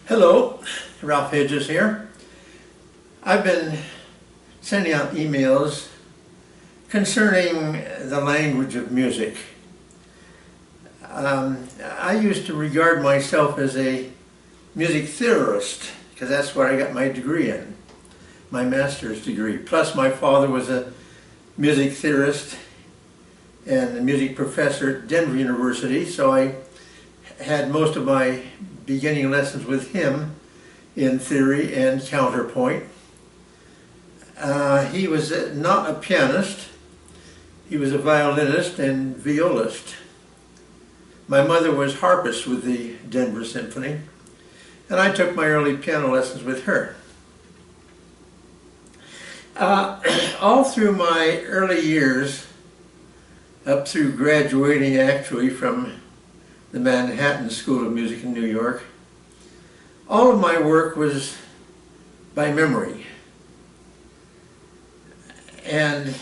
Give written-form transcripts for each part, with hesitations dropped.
Hello, Ralph Hedges here. I've been sending out emails concerning the language of music. I used to regard myself as a music theorist because that's what I got my degree in, my master's degree. Plus my father was a music theorist and a music professor at Denver University, so I had most of my beginning lessons with him in theory and counterpoint. He was not a pianist, he was a violinist and violist. My mother was harpist with the Denver Symphony, and I took my early piano lessons with her. All through my early years, up through graduating actually from the Manhattan School of Music in New York, all of my work was by memory. And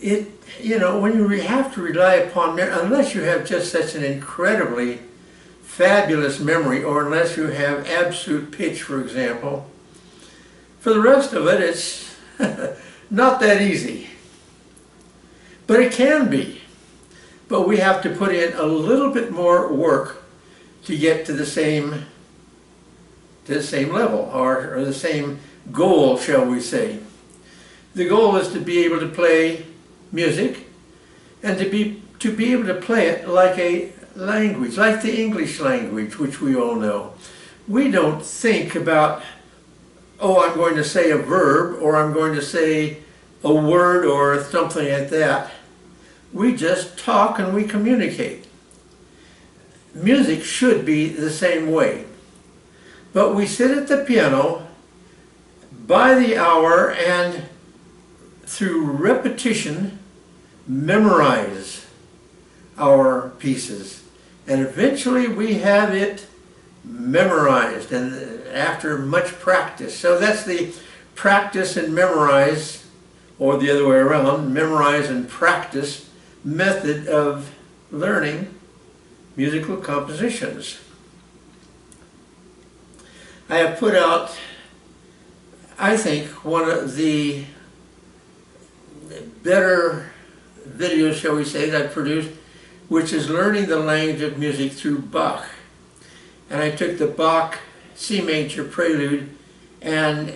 when you have to rely upon memory, unless you have just such an incredibly fabulous memory, or unless you have absolute pitch, for example, for the rest of it, it's not that easy. But it can be. But we have to put in a little bit more work to get to the same level, or the same goal, shall we say. The goal is to be able to play music and to be able to play it like a language, like the English language, which we all know. We don't think about, oh, I'm going to say a verb, or I'm going to say a word, or something like that. We just talk and we communicate. Music should be the same way. But we sit at the piano by the hour and through repetition memorize our pieces. And eventually we have it memorized, and after much practice. So that's the practice and memorize, or the other way around, memorize and practice method of learning musical compositions. I have put out, I think, one of the better videos, shall we say, that I've produced, which is learning the language of music through Bach. And I took the Bach C major prelude and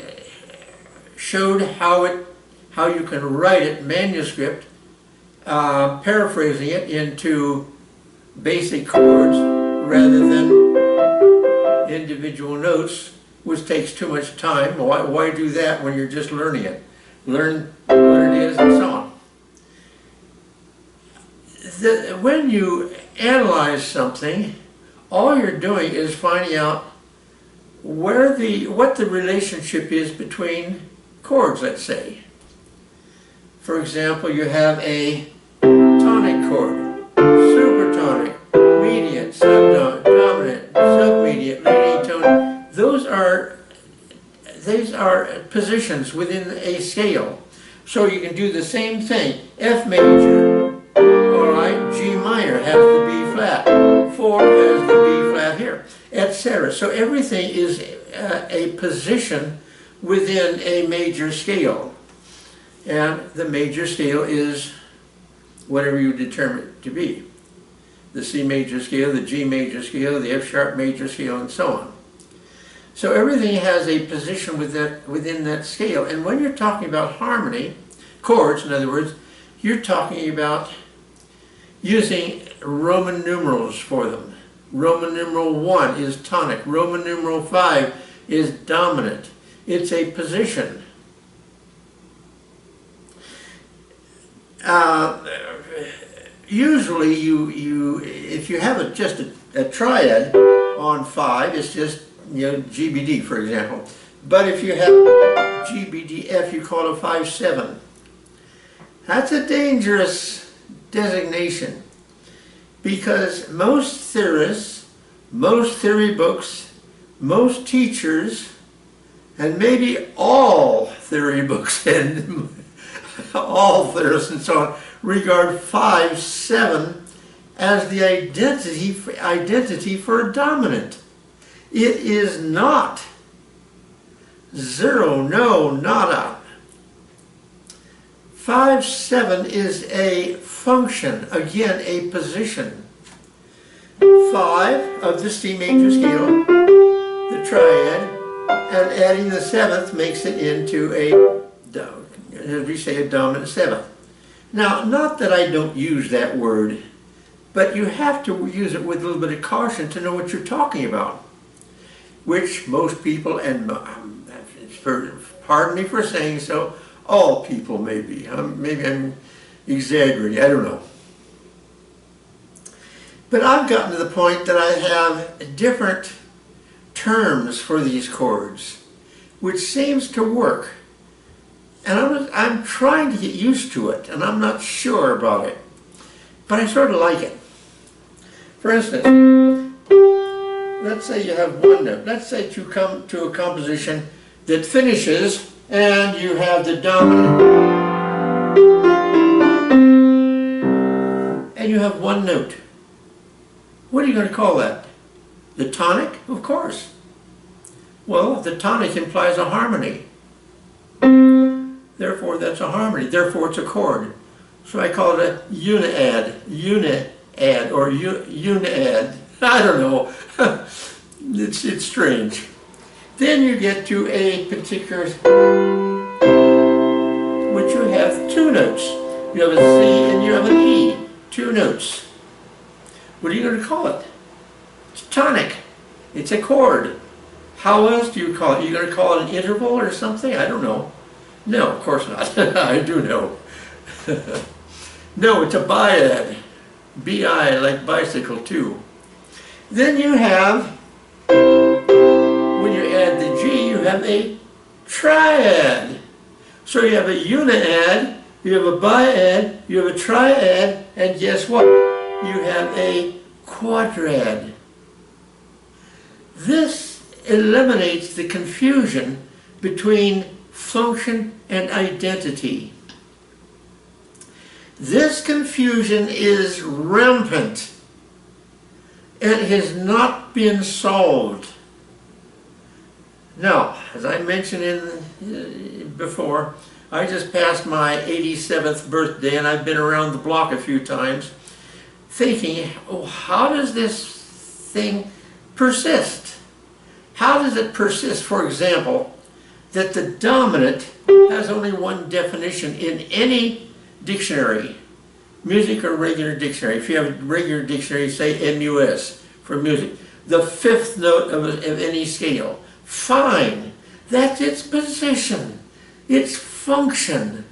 showed how you can write it manuscript, paraphrasing it into basic chords rather than individual notes, which takes too much time. Why do that when you're just learning it? Learn what it is and so on. When you analyze something, all you're doing is finding out what the relationship is between chords, let's say. For example, you have a tonic chord, supertonic, mediate, subdominant, submediate, leading tone. These are positions within a scale. So you can do the same thing. F major, all right, G minor has the B flat, 4 has the B flat here, etc. So everything is a position within a major scale. And the major scale is whatever you determine it to be. The C major scale, the G major scale, the F sharp major scale, and so on. So everything has a position within that scale. And when you're talking about harmony, chords in other words, you're talking about using Roman numerals for them. Roman numeral 1 is tonic. Roman numeral 5 is dominant. It's a position. Usually if you have just a triad on 5, it's just GBD, for example. But if you have GBDF, you call it 5/7. That's a dangerous designation, because most theorists, most theory books, most teachers, and maybe all theory books and all theorists and so on, regard 5/7 as the identity for a dominant. It is not. Zero, no, nada. 5/7 is a function, again a position. 5 of the C major scale, the triad, and adding the 7th makes it into as we say, a dominant 7th. Now, not that I don't use that word, but you have to use it with a little bit of caution to know what you're talking about, which most people, and pardon me for saying so, all people maybe. Maybe I'm exaggerating, I don't know. But I've gotten to the point that I have different terms for these chords, which seems to work. And I'm trying to get used to it, and I'm not sure about it. But I sort of like it. For instance, let's say you have one note. Let's say you come to a composition that finishes and you have the dominant. And you have one note. What are you going to call that? The tonic? Of course. Well, the tonic implies a harmony. Therefore, that's a harmony. Therefore, it's a chord. So I call it a unad, or unad. I don't know. It's strange. Then you get to a particular, which you have two notes. You have a C and you have an E. Two notes. What are you going to call it? It's tonic. It's a chord. How else do you call it? Are you going to call it an interval or something? I don't know. No, of course not. I do know. No, it's a biad. B-I, like bicycle, too. Then you have, when you add the G, you have a triad. So you have a unad, you have a biad, you have a triad, and guess what? You have a quadrad. This eliminates the confusion between function and identity. This confusion is rampant and has not been solved. Now, as I mentioned before, I just passed my 87th birthday and I've been around the block a few times thinking, oh, how does this thing persist? How does it persist, for example, that the dominant has only one definition in any dictionary, music or regular dictionary. If you have a regular dictionary, say MUS for music, the fifth note of any scale. Fine, that's its position, its function.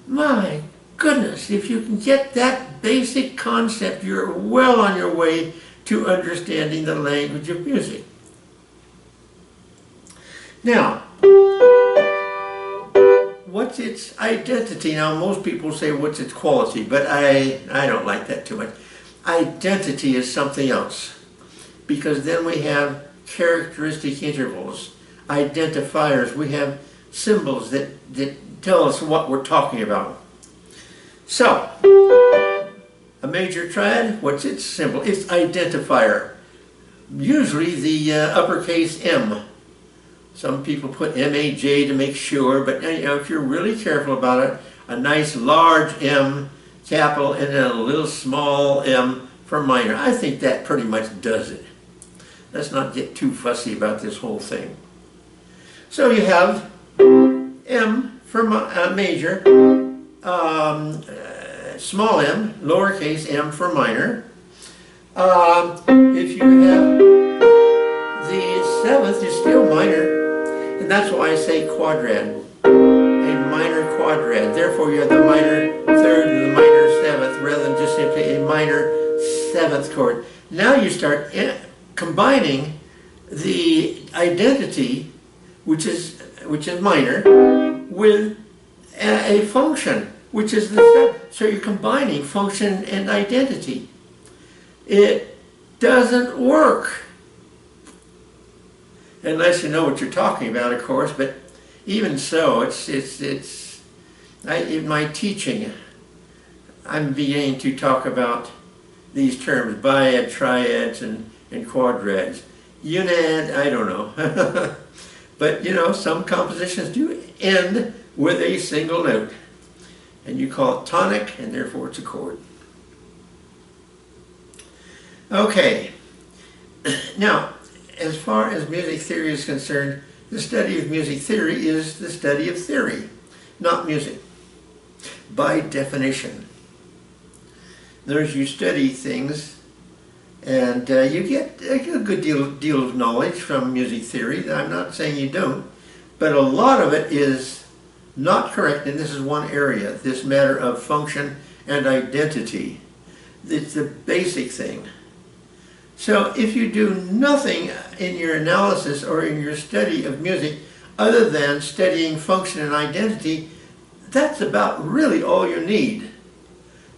My goodness, if you can get that basic concept, you're well on your way to understanding the language of music. Now, what's its identity? Now, most people say, what's its quality? But I don't like that too much. Identity is something else. Because then we have characteristic intervals, identifiers. We have symbols that tell us what we're talking about. So, a major triad, what's its symbol? It's identifier. Usually the uppercase M. Some people put M-A-J to make sure, but you know, if you're really careful about it, a nice large M, capital, and then a little small m for minor. I think that pretty much does it. Let's not get too fussy about this whole thing. So you have M for major, small m, lowercase m for minor. If you have the seventh is still minor, and that's why I say quadrad, a minor quadrad. Therefore you have the minor third and the minor seventh rather than just simply a minor seventh chord. Now you start combining the identity, which is minor, with a function, which is the seventh. So you're combining function and identity. It doesn't work. Unless you know what you're talking about, of course, but even so, in my teaching, I'm beginning to talk about these terms, biad, triads, and quadrads. unad, I don't know. But you know, some compositions do end with a single note. And you call it tonic, and therefore it's a chord. Okay. Now, as far as music theory is concerned, the study of music theory is the study of theory, not music, by definition. In other words, you study things and you get a good deal of knowledge from music theory. I'm not saying you don't, but a lot of it is not correct, and this is one area, this matter of function and identity. It's the basic thing. So if you do nothing in your analysis or in your study of music other than studying function and identity, that's about really all you need.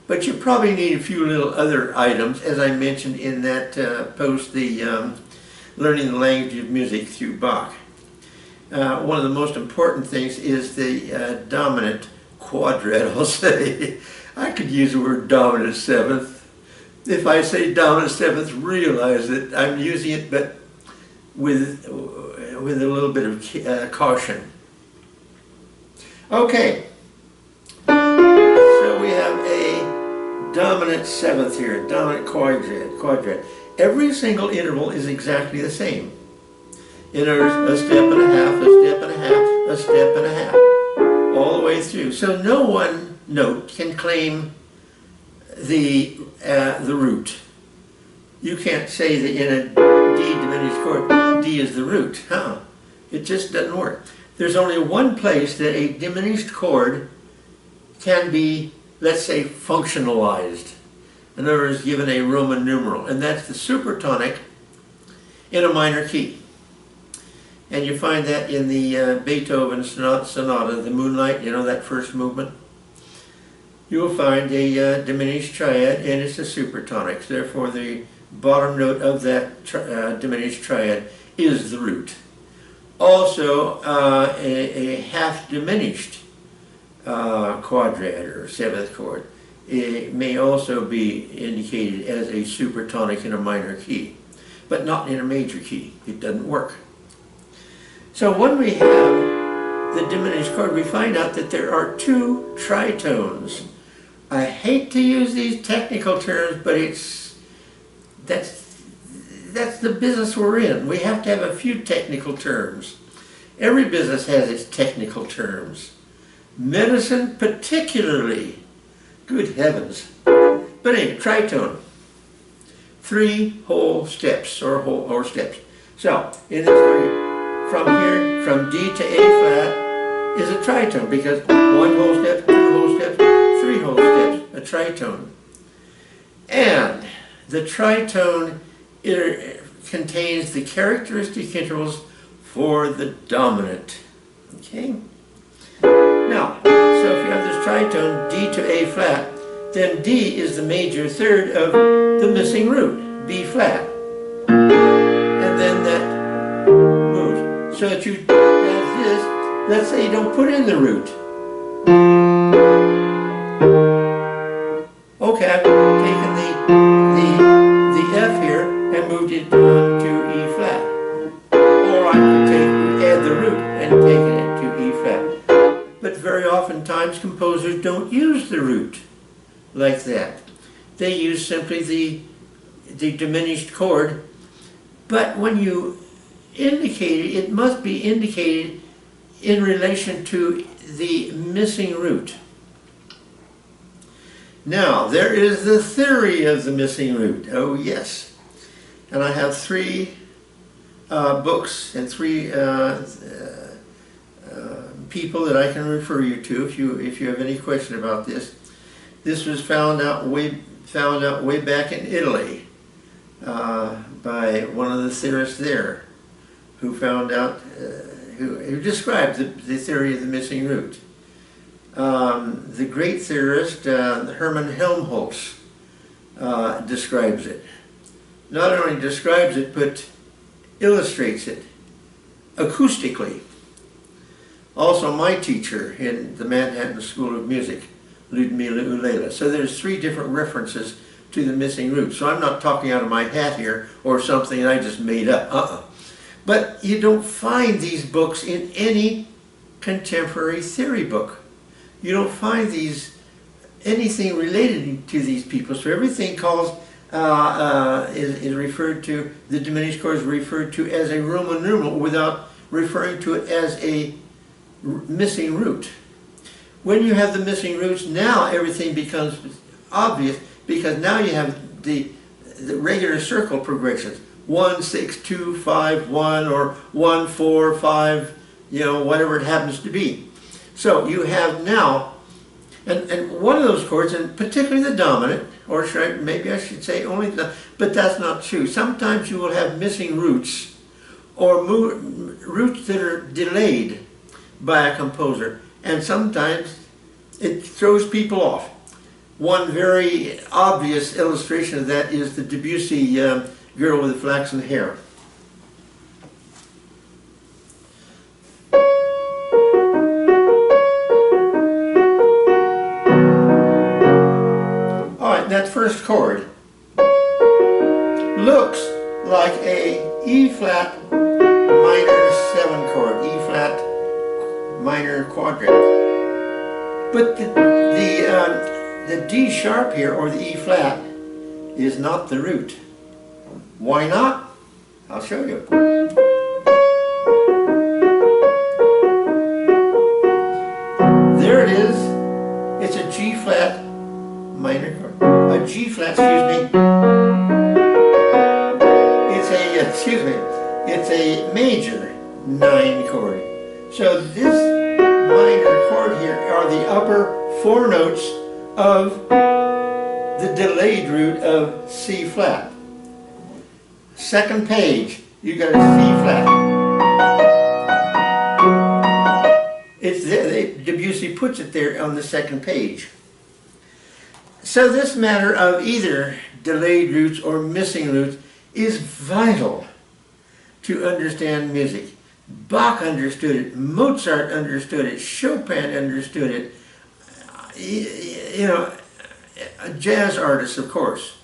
But you probably need a few little other items, as I mentioned in that post, the Learning the Language of Music through Bach. One of the most important things is the dominant quadret, I'll say. I could use the word dominant seventh. If I say dominant seventh, realize that I'm using it, but with a little bit of caution. Okay, so we have a dominant seventh here, dominant quadret. Every single interval is exactly the same. In other words, a step and a half, a step and a half, a step and a half, all the way through. So no one note can claim the root. You can't say that in a D diminished chord, D is the root. It just doesn't work. There's only one place that a diminished chord can be, let's say, functionalized. In other words, given a Roman numeral, and that's the supertonic in a minor key. And you find that in the Beethoven sonata, the Moonlight, you know, that first movement. You will find a diminished triad, and it's a supertonic. Therefore, the bottom note of that diminished triad is the root. Also, a half diminished quadrat or seventh chord, it may also be indicated as a supertonic in a minor key, but not in a major key. It doesn't work. So when we have the diminished chord, we find out that there are two tritones. I hate to use these technical terms, but that's the business we're in. We have to have a few technical terms. Every business has its technical terms. Medicine particularly. Good heavens. But anyway, tritone. 3 whole steps, or steps. So, in this area, from here, from D to A flat, is a tritone, because 1 whole step, 2 whole steps, 3 whole steps, a tritone. And the tritone contains the characteristic intervals for the dominant. Okay? Now, so if you have this tritone, D to A flat, then D is the major third of the missing root, B flat. And then that moves. So that you have this, let's say you don't put in the root. Okay, I've taken the F here and moved it down to E flat. Or I could add the root and taken it to E flat. But very oftentimes composers don't use the root like that. They use simply the diminished chord, but when you indicate it, it must be indicated in relation to the missing root. Now, there is the theory of the missing root. Oh, yes. And I have 3 books and 3 people that I can refer you to if you have any question about this. This was found out way back in Italy by one of the theorists there, who found out who described the theory of the missing root. The great theorist Hermann Helmholtz describes it. Not only describes it, but illustrates it acoustically. Also my teacher in the Manhattan School of Music, Ludmila Ulela. So there's 3 different references to the missing root. So I'm not talking out of my hat here or something I just made up. But you don't find these books in any contemporary theory book. You don't find anything related to these people. So everything is referred to, the diminished chord is referred to as a Roman numeral without referring to it as a missing root. When you have the missing roots, now everything becomes obvious, because now you have the regular circle progressions. 1, 6, 2, 5, 1, or 1, 4, 5, you know, whatever it happens to be. So you have now, and one of those chords, and particularly the dominant, or maybe I should say only the, but that's not true. Sometimes you will have missing roots, or roots that are delayed by a composer, and sometimes it throws people off. One very obvious illustration of that is the Debussy Girl with the Flaxen Hair. Alright, that first chord looks like a E flat minor 7 chord, E flat minor quadrant. But the D sharp here, or the E flat, is not the root. Why not? I'll show you. There it is. It's a G flat minor chord. A G flat, it's a major 9 chord. So this minor chord here are the upper 4 notes of the delayed root of C flat. Second page, you got a C flat. It's there, Debussy puts it there on the second page. So this matter of either delayed roots or missing roots is vital to understand music. Bach understood it, Mozart understood it, Chopin understood it, you know, jazz artists, of course.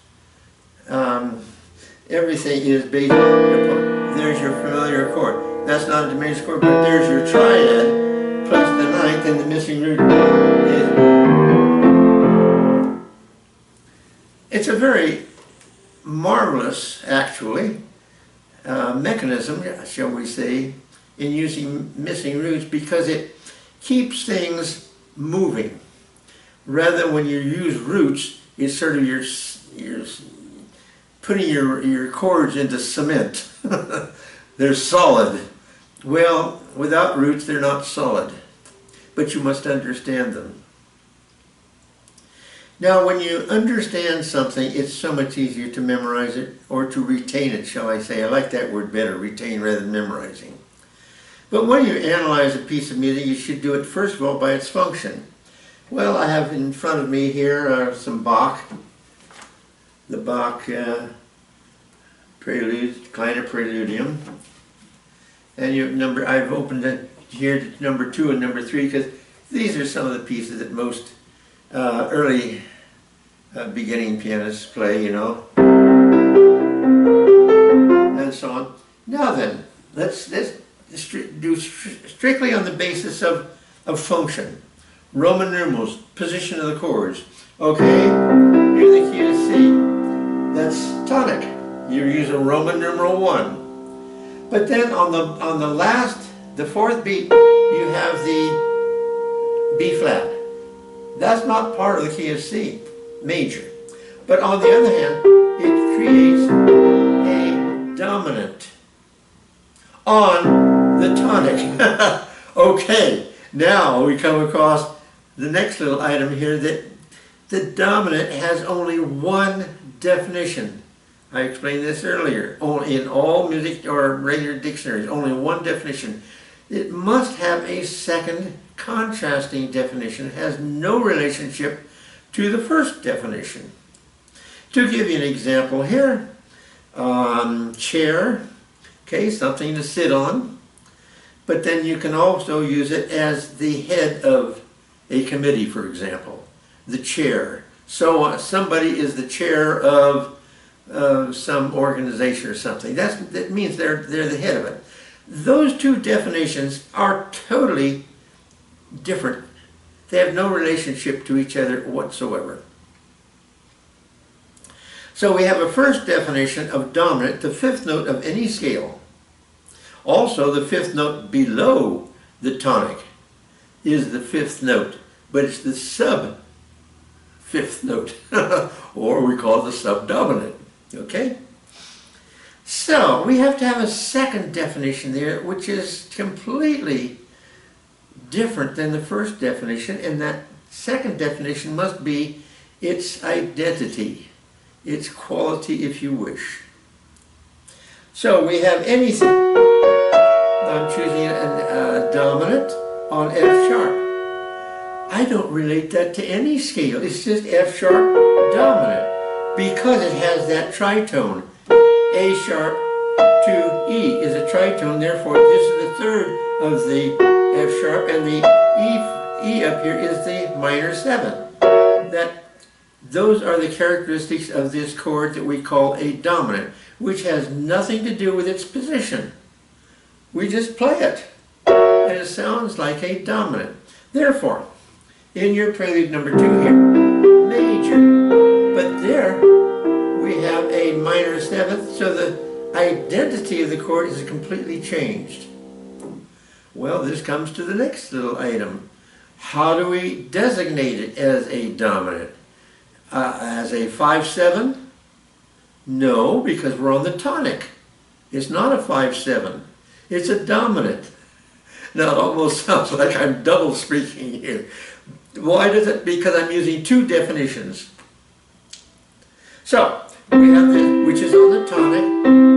Everything is based on, there's your familiar chord. That's not a diminished chord, but there's your triad plus the 9th, and the missing root is. It's a very marvelous, actually, mechanism, shall we say, in using missing roots, because it keeps things moving. Rather than when you use roots, it's sort of you're putting your chords into cement. They're solid. Well, without roots, they're not solid. But you must understand them. Now, when you understand something, it's so much easier to memorize it, or to retain it, shall I say. I like that word better, retain rather than memorizing. But when you analyze a piece of music, you should do it, first of all, by its function. Well, I have in front of me here some Bach. The Bach Prelude, Kleine Preludium. And I've opened it here to number 2 and number 3, because these are some of the pieces that most early beginning pianists play, you know, and so on. Now then, let's do strictly on the basis of function. Roman numerals, position of the chords. Okay, here's the key to C. That's tonic. You use a Roman numeral 1. But then on the last, the 4th beat, you have the B flat. That's not part of the key of C, major. But on the other hand, it creates a dominant on the tonic. Okay, now we come across the next little item here, that the dominant has only one definition. I explained this earlier. In all music or regular dictionaries, only one definition. It must have a second contrasting definition. It has no relationship to the first definition. To give you an example here, chair, okay, something to sit on, but then you can also use it as the head of a committee, for example, the chair. So somebody is the chair of some organization or something. That means they're the head of it. Those two definitions are totally different. They have no relationship to each other whatsoever. So we have a first definition of dominant, the fifth note of any scale. Also, the fifth note below the tonic is the fifth note, but it's the sub-fifth note, or we call it the subdominant, okay? So, we have to have a second definition there, which is completely different than the first definition, and that second definition must be its identity, its quality, if you wish. So, we have anything. I'm choosing a dominant on F sharp. I don't relate that to any scale. It's just F sharp dominant because it has that tritone. A sharp to E is a tritone, therefore this is the third of the F sharp, and the E up here is the minor 7. Those are the characteristics of this chord that we call a dominant, which has nothing to do with its position. We just play it, and it sounds like a dominant. Therefore, in your prelude number 2 here, major, but there we have a minor 7th, so the identity of the chord is completely changed. Well, this comes to the next little item. How do we designate it as a dominant? As a 5-7? No, because we're on the tonic. It's not a 5-7. It's a dominant. Now, it almost sounds like I'm double speaking here. Why does it? Because I'm using two definitions. So, we have this, which is on the tonic.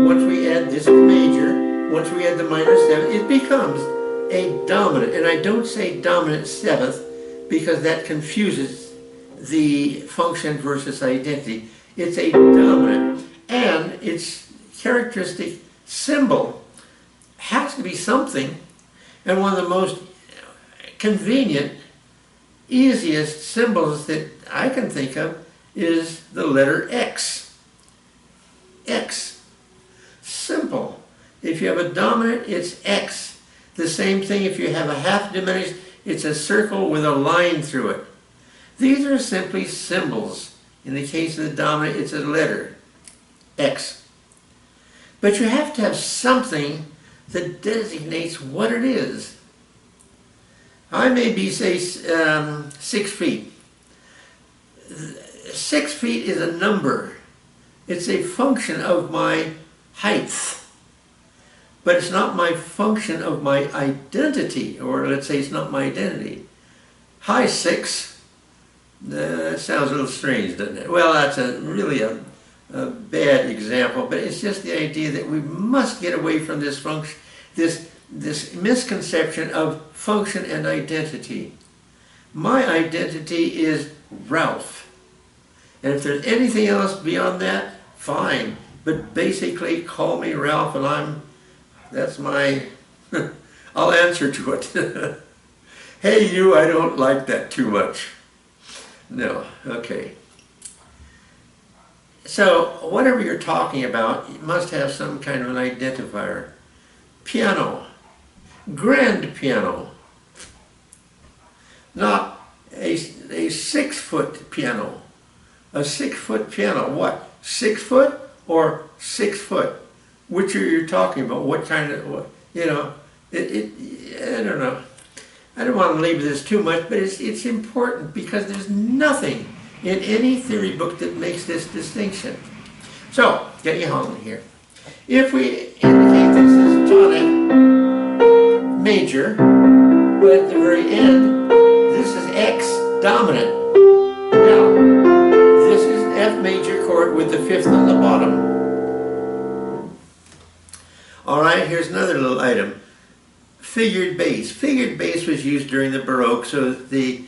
Once we add this major, once we add the minor 7, it becomes a dominant. And I don't say dominant 7th because that confuses the function versus identity. It's a dominant, and its characteristic symbol has to be something, and one of the most convenient, easiest symbols that I can think of is the letter X. X. Simple. If you have a dominant, it's X. The same thing if you have a half diminished, it's a circle with a line through it. These are simply symbols. In the case of the dominant, it's a letter, X. But you have to have something that designates what it is. I may be, say, 6 feet. 6 feet is a number. It's a function of my height. But it's not my function of my identity, or let's say it's not my identity. Hi, 6. That sounds a little strange, doesn't it? Well, that's really a bad example, but it's just the idea that we must get away from this function, this misconception of function and identity. My identity is Ralph, and if there's anything else beyond that, fine. But basically, call me Ralph, and that's my. I'll answer to it. Hey, you! I don't like that too much. No, okay. So, whatever you're talking about, you must have some kind of an identifier. Piano. Grand piano. Not a 6-foot piano. A 6-foot piano. What? 6 foot or 6 foot? Which are you talking about? What kind of, you know, I don't know. I don't want to labor this too much, but it's important because there's nothing in any theory book that makes this distinction. So, get you home here. If we indicate this as tonic major, but at the very end, this is X dominant. Now, this is an F major chord with the 5th on the bottom. Alright, here's another little item. Figured bass. Figured bass was used during the Baroque, so the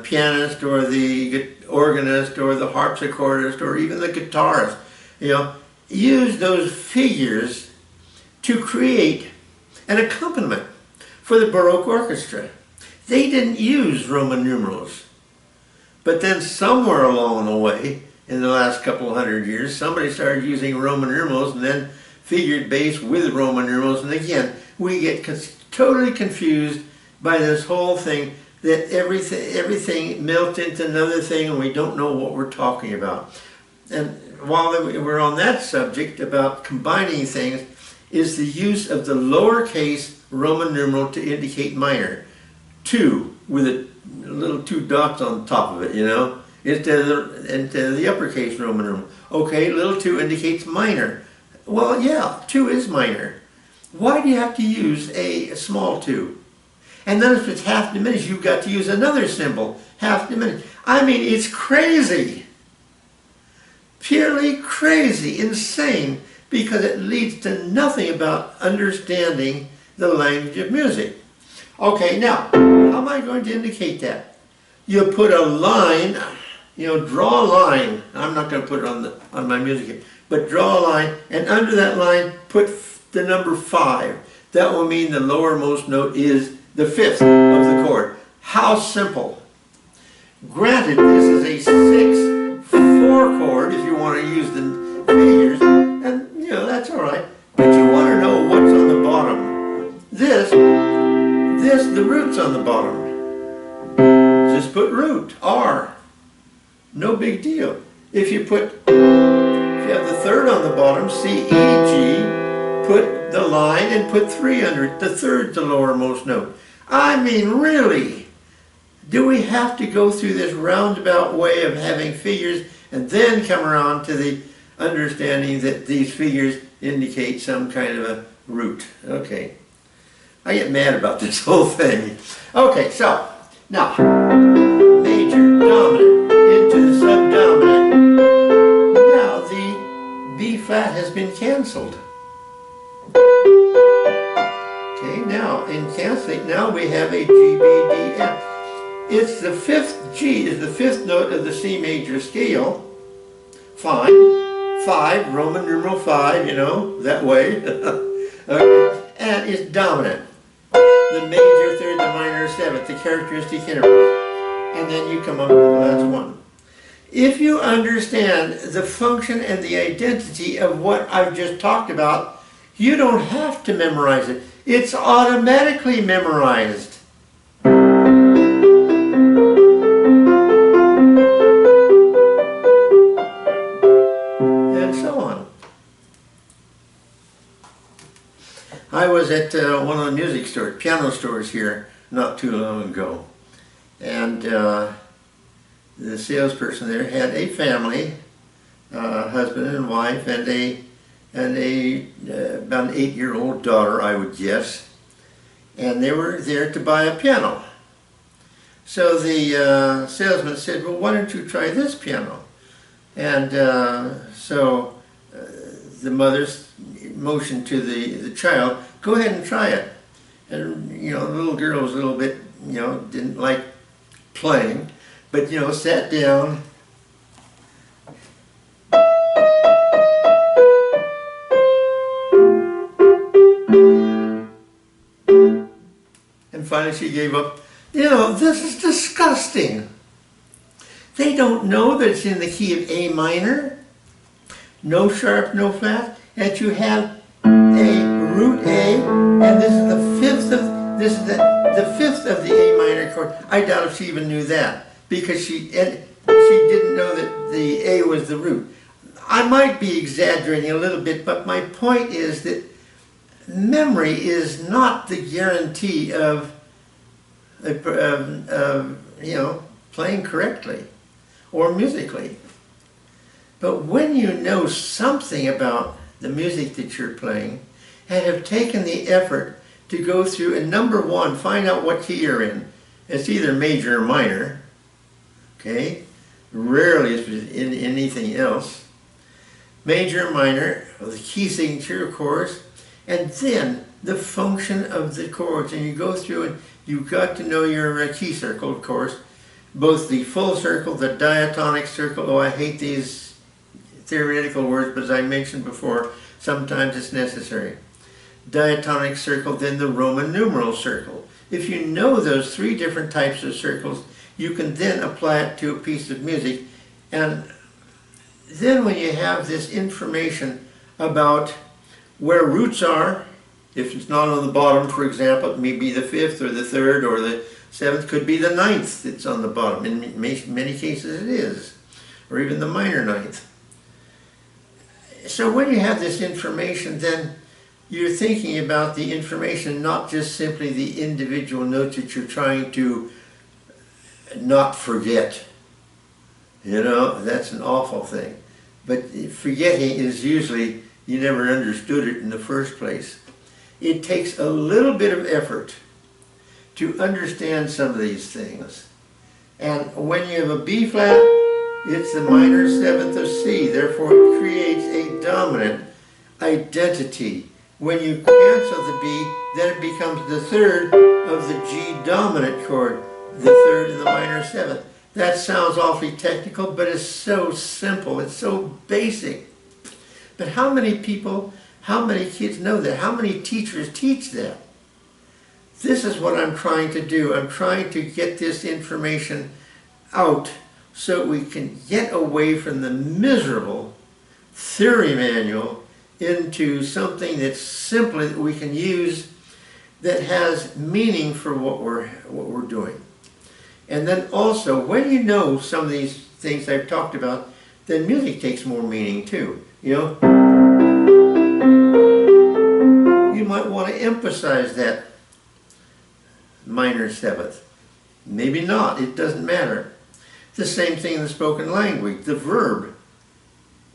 pianist or the organist or the harpsichordist or even the guitarist, you know, used those figures to create an accompaniment for the Baroque orchestra. They didn't use Roman numerals. But then somewhere along the way, in the last couple of hundred years, somebody started using Roman numerals and then figured base with Roman numerals. And again, we get totally confused by this whole thing that everything melts into another thing and we don't know what we're talking about. And while we're on that subject about combining things, is the use of the lowercase Roman numeral to indicate minor. 2 with a little 2 dots on top of it, you know, instead of the uppercase Roman numeral. Okay, little 2 indicates minor. Well, yeah, 2 is minor. Why do you have to use a small 2? And then if it's half diminished, you've got to use another symbol, half diminished. I mean, it's crazy. Purely crazy, insane, because it leads to nothing about understanding the language of music. Okay, now, how am I going to indicate that? You put a line, you know, draw a line. I'm not going to put it on my music here, but draw a line, and under that line, put the number 5. That will mean the lowermost note is the 5th of the chord. How simple. Granted, this is a 6/4 chord if you want to use the figures, and you know, that's all right. But you want to know what's on the bottom. The root's on the bottom. Just put root, R. No big deal. If you have the 3rd on the bottom, C, E, G, put the line and put 3 under it. The 3rd's the lowermost note. I mean, really? Do we have to go through this roundabout way of having figures and then come around to the understanding that these figures indicate some kind of a root? Okay. I get mad about this whole thing. Okay, so, now, major, dominant, into the subdominant. Now the B flat has been canceled. Okay, now in canceling, now we have a G, B, D, F. It's the 5th, G is the 5th note of the C major scale. Fine. 5, Roman numeral 5, you know, that way. Okay. And it's dominant. The major, 3rd, the minor, 7th, the characteristic intervals. And then you come up with the last one. If you understand the function and the identity of what I've just talked about, you don't have to memorize it. It's automatically memorized. And so on. I was at one of the music stores, piano stores here not too long ago. And the salesperson there had a family, husband and wife, and about an 8-year-old daughter, I would guess. And they were there to buy a piano. So the salesman said, well, why don't you try this piano? And so the mother motioned to the child, go ahead and try it. And, you know, the little girl was a little bit, you know, didn't like playing, but, you know, sat down. And finally she gave up. You know, this is disgusting. They don't know that it's in the key of A minor, no sharp, no flat, that you have a root A, and this is the 5th of the A minor chord. I doubt if she even knew that, because she didn't know that the A was the root. I might be exaggerating a little bit, but my point is that memory is not the guarantee of you know, playing correctly or musically. But when you know something about the music that you're playing and have taken the effort to go through and number 1, find out what key you're in. It's either major or minor, okay? Rarely is it in anything else. Major or minor, the key signature, of course, and then the function of the chords. And you go through and you've got to know your key circle, of course, both the full circle, the diatonic circle. Oh, I hate these theoretical words, but as I mentioned before, sometimes it's necessary. Diatonic circle, then the Roman numeral circle. If you know those 3 different types of circles, you can then apply it to a piece of music. And then when you have this information about where roots are, if it's not on the bottom, for example, it may be the 5th or the 3rd or the 7th, could be the 9th that's on the bottom. In many cases it is, or even the minor 9th. So when you have this information, then you're thinking about the information, not just simply the individual notes that you're trying to not forget. You know, that's an awful thing. But forgetting is usually, you never understood it in the first place. It takes a little bit of effort to understand some of these things. And when you have a B flat, it's the minor 7th of C. Therefore, it creates a dominant identity. When you cancel the B, then it becomes the 3rd of the G dominant chord, the 3rd and the minor 7th. That sounds awfully technical, but it's so simple, it's so basic. But how many people, how many kids know that? How many teachers teach that? This is what I'm trying to do. I'm trying to get this information out so we can get away from the miserable theory manual into something that's simply that we can use, that has meaning for what we're doing. And then also, when you know some of these things I've talked about, then music takes more meaning too. You know, you might want to emphasize that minor 7th. Maybe not, it doesn't matter. The same thing in the spoken language. The verb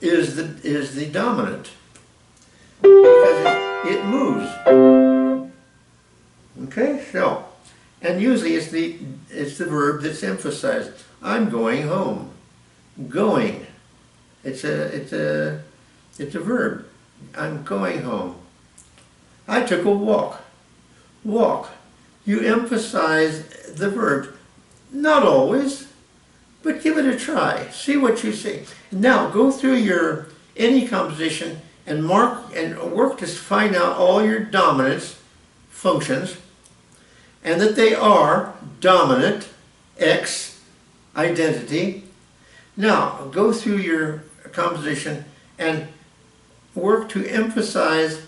is the dominant because it moves. Okay, so, and usually it's the verb that's emphasized. I'm going home. Going. It's a verb. I'm going home. I took a walk. Walk. You emphasize the verb. Not always, but give it a try. See what you see. Now go through any composition and mark and work to find out all your dominance functions, and that they are dominant, X, identity. Now go through your composition and work to emphasize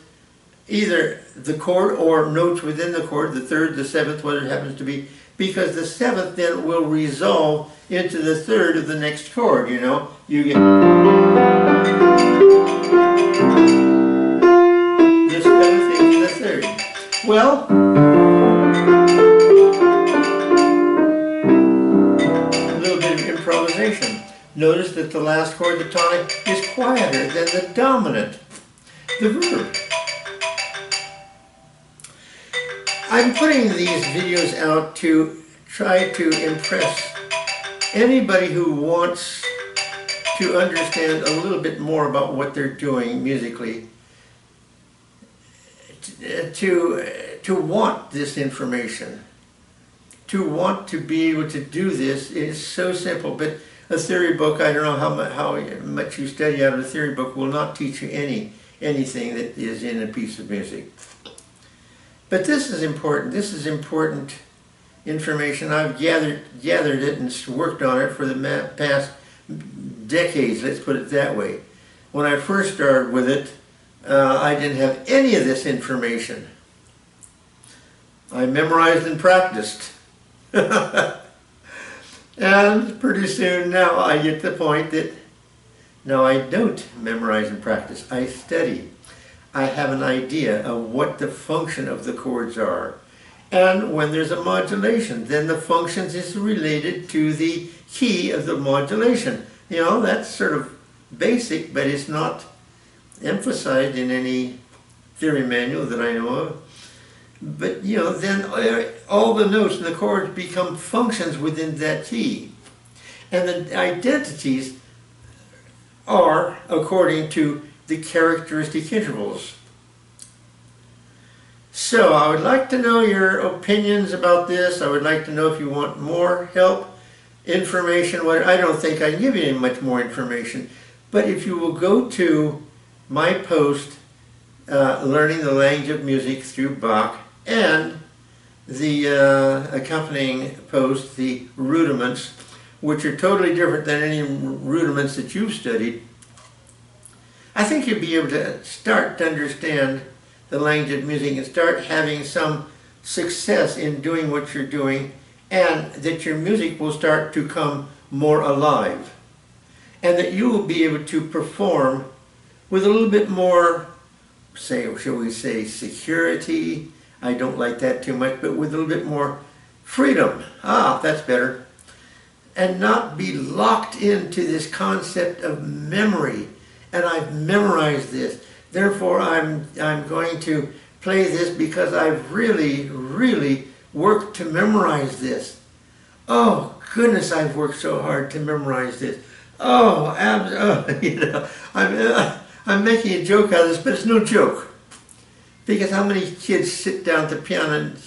either the chord or notes within the chord, the 3rd, the 7th, whatever it happens to be, because the 7th then will resolve into the 3rd of the next chord, you know. You get the 7th into the 3rd. Well, a little bit of improvisation. Notice that the last chord, the tonic, is quieter than the dominant, the verb. I'm putting these videos out to try to impress anybody who wants to understand a little bit more about what they're doing musically, to want this information, to want to be able to do this. Is so simple. But a theory book, I don't know how much you study out of a theory book, will not teach you anything that is in a piece of music. But this is important. This is important information. I've gathered it and worked on it for the past decades, let's put it that way. When I first started with it, I didn't have any of this information. I memorized and practiced. And pretty soon now I get to the point that now I don't memorize and practice. I study. I have an idea of what the function of the chords are. And when there's a modulation, then the functions is related to the key of the modulation. You know, that's sort of basic, but it's not emphasized in any theory manual that I know of. But, you know, then all the notes and the chords become functions within that key. And the identities are according to the characteristic intervals. So I would like to know your opinions about this. I would like to know if you want more help, information. I don't think I can give you any much more information, but if you will go to my post, Learning the Language of Music through Bach, and the accompanying post, the rudiments, which are totally different than any rudiments that you've studied, I think you'll be able to start to understand the language of music and start having some success in doing what you're doing, and that your music will start to come more alive, and that you will be able to perform with a little bit more, shall we say, security. I don't like that too much, but with a little bit more freedom. That's better. And not be locked into this concept of memory. And I've memorized this, therefore I'm going to play this because I've really worked to memorize this. Oh goodness, I've worked so hard to memorize this. I'm making a joke out of this, but it's no joke. Because how many kids sit down at the piano and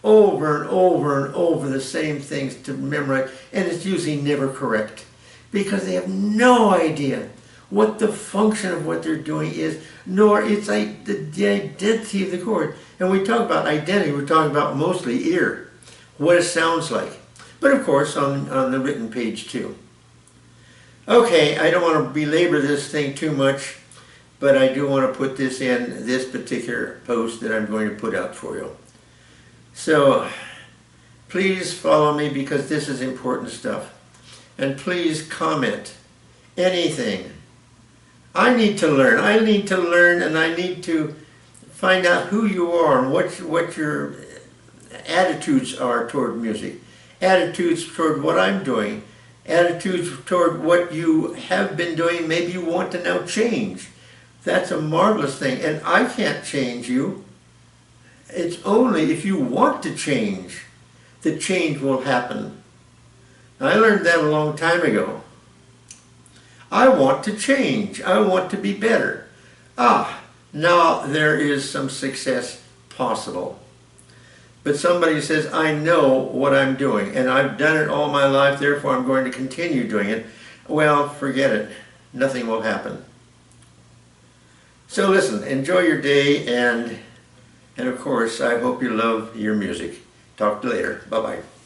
over and over and over the same things to memorize, and it's usually never correct. Because they have no idea what the function of what they're doing is, nor it's like the identity of the chord. And we talk about identity, we're talking about mostly ear, what it sounds like. But of course on the written page too. Okay, I don't want to belabor this thing too much, but I do want to put this in this particular post that I'm going to put out for you. So please follow me because this is important stuff. And please comment anything. I need to learn, and I need to find out who you are and what your attitudes are toward music, attitudes toward what I'm doing, attitudes toward what you have been doing, maybe you want to now change. That's a marvelous thing, and I can't change you. It's only if you want to change that change will happen. I learned that a long time ago. I want to change. I want to be better. Now there is some success possible. But somebody says, I know what I'm doing, and I've done it all my life, therefore I'm going to continue doing it. Well, forget it. Nothing will happen. So listen, enjoy your day, and of course, I hope you love your music. Talk to you later. Bye-bye.